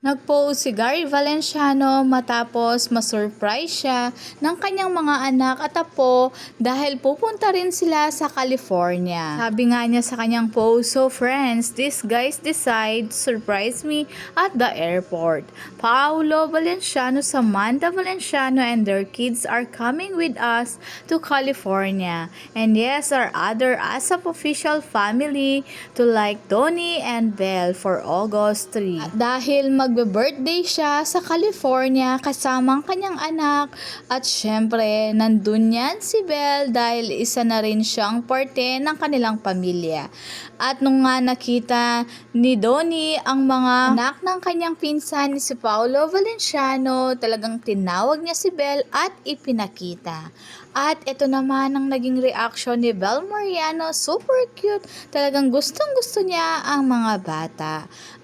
Nag-post si Gary Valenciano matapos masurprise siya ng kanyang mga anak at apo dahil pupunta rin sila sa California. Sabi nga niya sa kanyang post, "So friends, these guys decide to surprise me at the airport. Paolo Valenciano, Samantha Valenciano and their kids are coming with us to California. And yes, our other ASAP official family to like Donnie and Belle for August 3. At dahil magbe-birthday siya sa California kasamang kanyang anak at syempre nandun yan si Belle dahil isa na rin siyang parte ng kanilang pamilya. At nung nga nakita ni Donnie ang mga anak ng kanyang pinsan ni si Paolo Valenciano, talagang tinawag niya si Belle at ipinakita. At ito naman ang naging reaction ni Belle Mariano, super cute, talagang gustong gusto niya ang mga bata.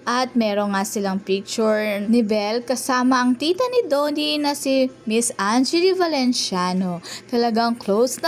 At meron nga silang picture ni Belle kasama ang tita ni Donnie na si Miss Angeli Valenciano. Talagang close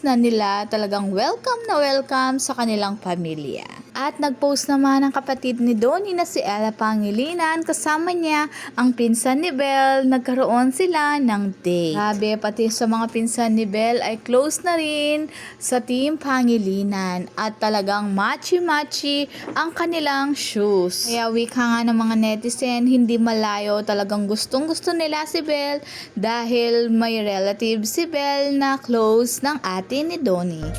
na nila, talagang welcome na welcome sa kanilang pamilya. At nagpost naman ang kapatid ni Donnie na si Ella Pangilinan, kasama niya ang pinsan ni Belle, nagkaroon sila ng date. Grabe, pati sa mga pinsan ni Belle ay close na rin sa team Pangilinan at talagang matchy-matchy ang kanilang shoes. Kaya wika nga ng mga netizen, hindi malayo, talagang gustong-gusto nila si Belle dahil may relative si Belle na close ng ate ni Donnie.